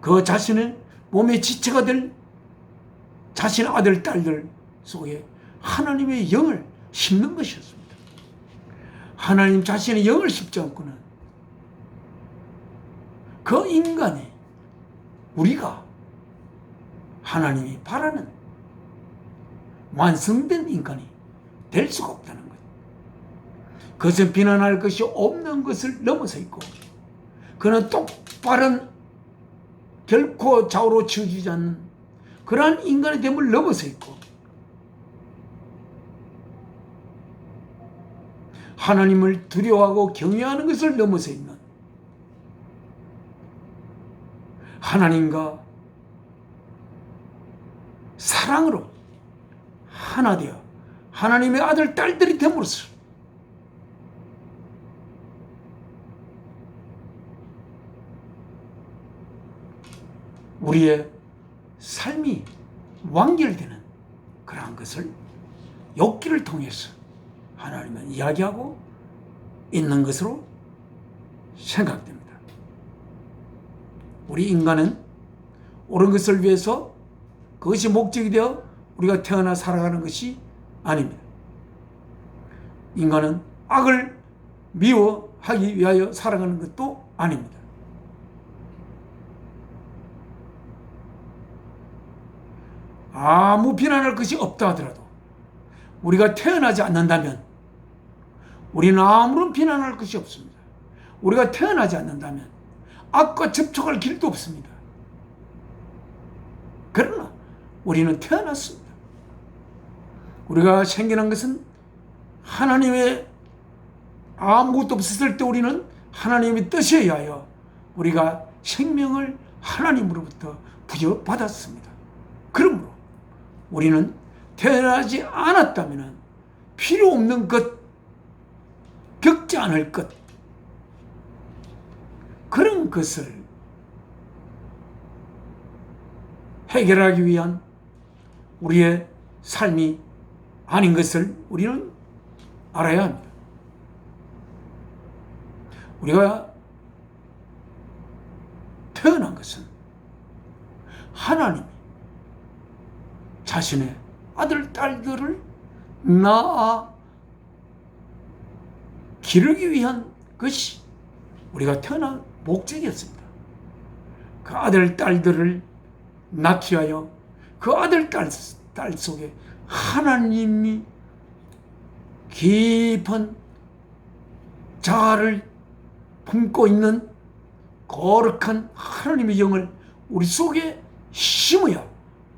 그 자신의 몸의 지체가 될 자신의 아들 딸들 속에 하나님의 영을 심는 것이었습니다. 하나님 자신의 영을 심지 않고는 그 인간이 우리가 하나님이 바라는 완성된 인간이 될 수가 없다는 거예요. 그것은 비난할 것이 없는 것을 넘어서 있고 그는 똑바른 결코 좌우로 치우치지 않는 그러한 인간의 됨을 넘어서 있고 하나님을 두려워하고 경외하는 것을 넘어서 있는 하나님과 사랑으로 하나 되어 하나님의 아들 딸들이 됨으로써 우리의 삶이 완결되는 그러한 것을 욥기를 통해서 하나님은 이야기하고 있는 것으로 생각됩니다. 우리 인간은 옳은 것을 위해서 그것이 목적이 되어 우리가 태어나 살아가는 것이 아닙니다. 인간은 악을 미워하기 위하여 살아가는 것도 아닙니다. 아무 비난할 것이 없다 하더라도 우리가 태어나지 않는다면 우리는 아무런 비난할 것이 없습니다. 우리가 태어나지 않는다면 악과 접촉할 길도 없습니다. 그러나 우리는 태어났습니다. 우리가 생겨난 것은 하나님의 아무것도 없었을 때 우리는 하나님의 뜻에 의하여 우리가 생명을 하나님으로부터 부여받았습니다. 그러므로 우리는 태어나지 않았다면 필요 없는 것, 겪지 않을 것, 그런 것을 해결하기 위한 우리의 삶이 아닌 것을 우리는 알아야 합니다. 우리가 태어난 것은 하나님이 자신의 아들, 딸들을 낳아 기르기 위한 것이 우리가 태어난 목적이었습니다. 그 아들, 딸들을 낳기 위하여 그 아들, 딸 속에 하나님이 깊은 자아를 품고 있는 거룩한 하나님의 영을 우리 속에 심어야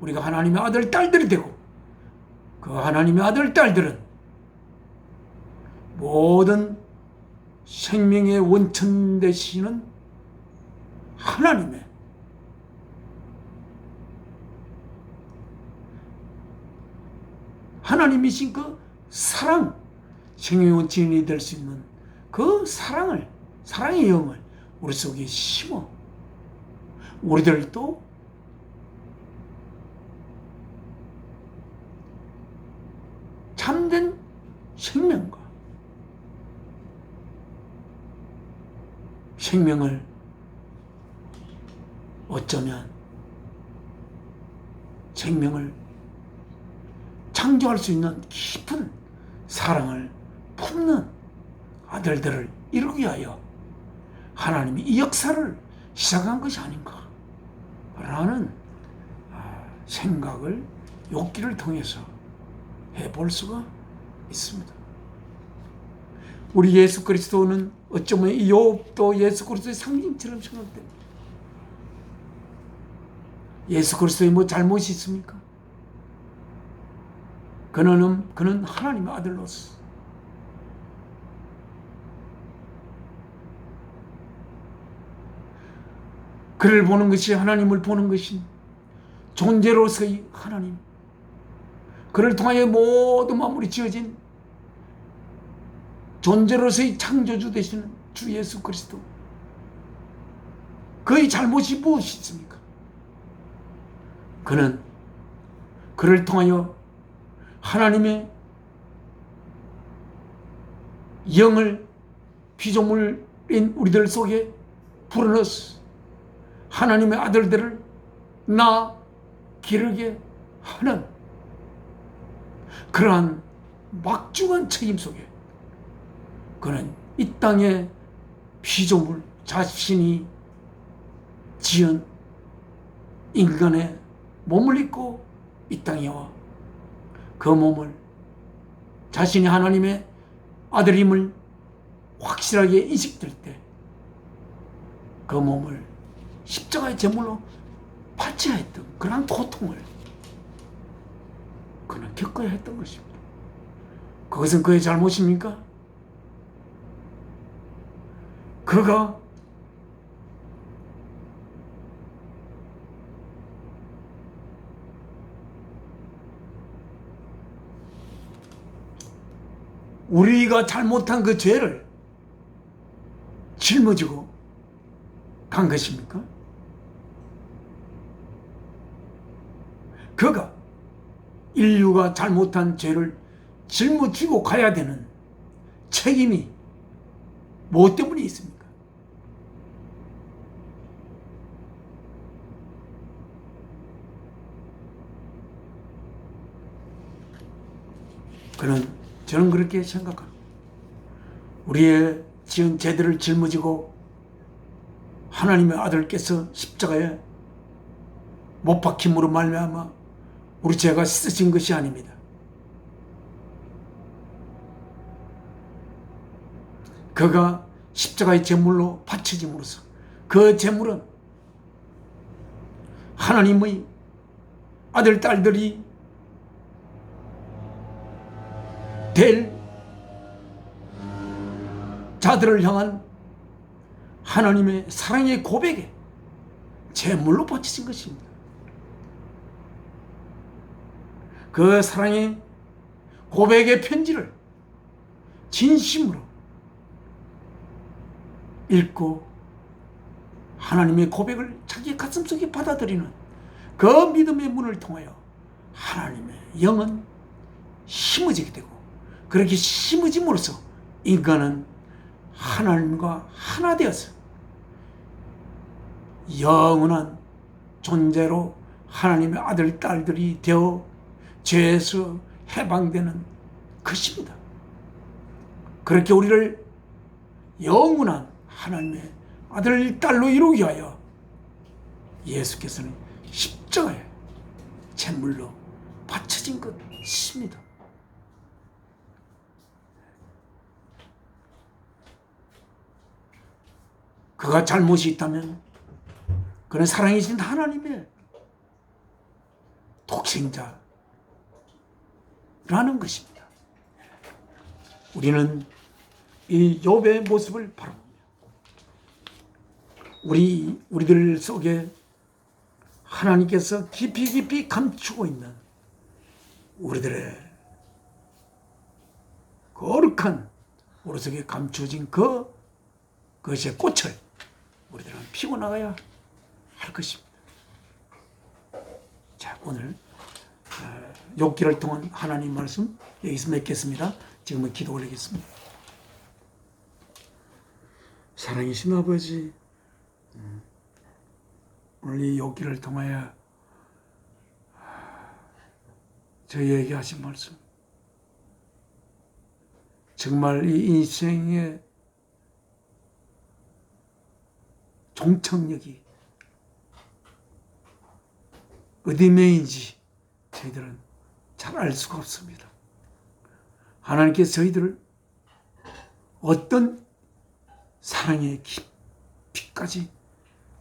우리가 하나님의 아들, 딸들이 되고 그 하나님의 아들, 딸들은 모든 생명의 원천 되시는 하나님이신 그 사랑, 생명의 원천이 될 수 있는 그 사랑의 영을 우리 속에 심어 우리들도 참된 생명과 생명을 어쩌면 생명을 창조할 수 있는 깊은 사랑을 품는 아들들을 이루기 위하여 하나님이 이 역사를 시작한 것이 아닌가 라는 생각을 욥기를 통해서 해볼 수가 있습니다. 우리 예수 그리스도는 어쩌면 이 욥도 예수 그리스도의 상징처럼 생각됩니다. 예수 그리스도의 뭐 잘못이 있습니까? 그는 하나님의 아들로서 그를 보는 것이 하나님을 보는 것인 존재로서의 하나님, 그를 통하여 모든 만물이 지어진 존재로서의 창조주 되시는 주 예수 그리스도, 그의 잘못이 무엇이 있습니까? 그는 그를 통하여 하나님의 영을 피조물인 우리들 속에 불어넣어서 하나님의 아들들을 기르게 하는 그러한 막중한 책임 속에 그는 이 땅의 피조물 자신이 지은 인간의 몸을 입고 이 땅에 와 그 몸을 자신이 하나님의 아들임을 확실하게 인식될 때 그 몸을 십자가의 제물로 바쳐야 했던 그러한 고통을 그는 겪어야 했던 것입니다. 그것은 그의 잘못입니까? 그가 우리가 잘못한 그 죄를 짊어지고 간 것입니까? 그가 인류가 잘못한 죄를 짊어지고 가야 되는 책임이 무엇 때문에 있습니까? 저는 그렇게 생각합니다. 우리의 지은 죄들을 짊어지고 하나님의 아들께서 십자가에 못 박힘으로 말미암아 우리 죄가 씻어진 것이 아닙니다. 그가 십자가의 제물로 바쳐짐으로써 그 제물은 하나님의 아들, 딸들이 될 자들을 향한 하나님의 사랑의 고백에 제물로 바쳐진 것입니다. 그 사랑의 고백의 편지를 진심으로 읽고 하나님의 고백을 자기 가슴속에 받아들이는 그 믿음의 문을 통하여 하나님의 영은 심어지게 되고, 그렇게 심어짐으로써 인간은 하나님과 하나 되어서 영원한 존재로 하나님의 아들, 딸들이 되어 죄에서 해방되는 것입니다. 그렇게 우리를 영원한 하나님의 아들, 딸로 이루기 위하여 예수께서는 십자가에 제물로 바쳐진 것입니다. 그가 잘못이 있다면 그는 사랑이신 하나님의 독생자라는 것입니다. 우리는 이 욥의 모습을 바라봅니다. 우리들 속에 하나님께서 깊이 깊이 감추고 있는 우리들의 거룩한 우리 속에 감추어진 그것의 꽃을 우리들은 피워 나가야 할 것입니다. 자, 오늘 욥기를 통한 하나님 말씀 여기서 맺겠습니다. 지금은 기도 올리겠습니다. 사랑이신 아버지, 오늘 이 욥기를 통하여 저희에게 하신 말씀, 정말 이 인생의 종착역이 어디면인지 저희들은 잘 알 수가 없습니다. 하나님께서 저희들을 어떤 사랑의 깊이까지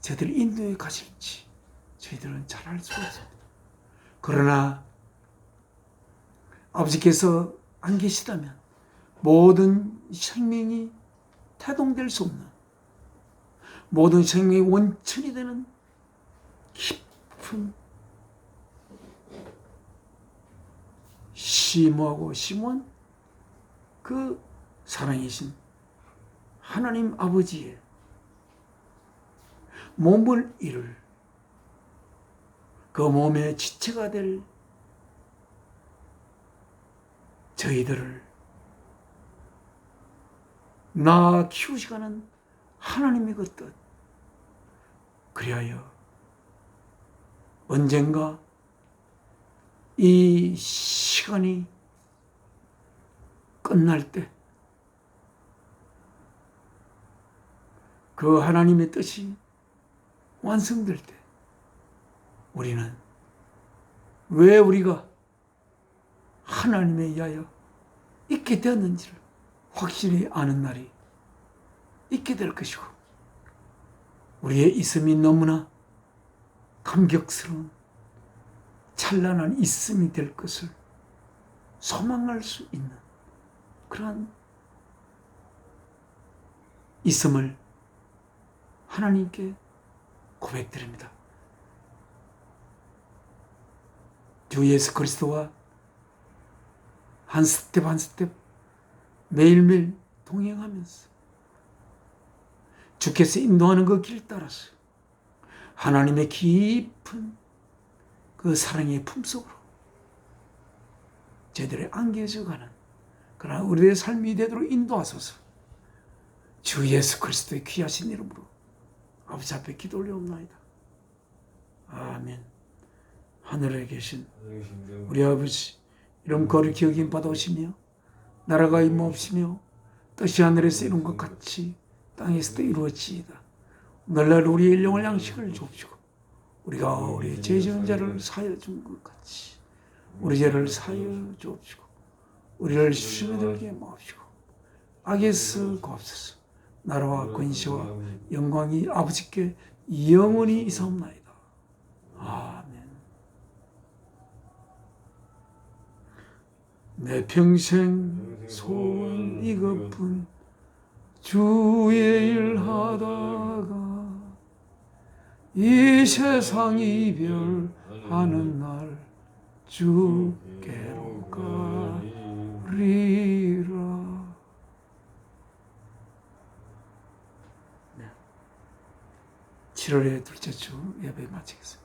저희들을 인도해 가실지 저희들은 잘 알 수가 없습니다. 그러나 아버지께서 안 계시다면 모든 생명이 태동될 수 없는, 모든 생명의 원천이 되는 깊은 심오하고 심오한 그 사랑이신 하나님 아버지의 몸을 이룰 그 몸의 지체가 될 저희들을 낳아 키우시가는 하나님의 그 뜻, 그리하여 언젠가 이 시간이 끝날 때 그 하나님의 뜻이 완성될 때 우리는 왜 우리가 하나님에 의하여 있게 되었는지를 확실히 아는 날이 있게 될 것이고, 우리의 있음이 너무나 감격스러운 찬란한 있음이 될 것을 소망할 수 있는 그러한 있음을 하나님께 고백드립니다. 주 예수 그리스도와 한 스텝 한 스텝 매일매일 동행하면서 주께서 인도하는 그 길 따라서 하나님의 깊은 그 사랑의 품속으로 저희들이 안겨져 가는 그러나 우리의 삶이 되도록 인도하소서. 주 예수 그리스도의 귀하신 이름으로 아버지 앞에 기도 올려옵나이다. 아멘. 하늘에 계신 우리 아버지, 이름 거룩히 여김 받아오시며 나라가 임하옵시며 뜻이 하늘에서 이룬 것 같이 땅에서도 이루어지이다. 오늘날 우리의 일용할 양식을 주옵시고 우리가 우리의 죄 지은 자를 사하여 준 것 같이 우리 죄를 사하여 주옵시고 우리를 시험에 들게 마옵시고 악에서 구하옵소서. 나라와 권세와 영광이 아버지께 영원히 있사옵나이다. 아멘. 내 평생 소원 이것뿐, 주의 일 하다가 이 세상 이별하는 날 주께로 가리라. 7월의 둘째 주 예배 마치겠습니다.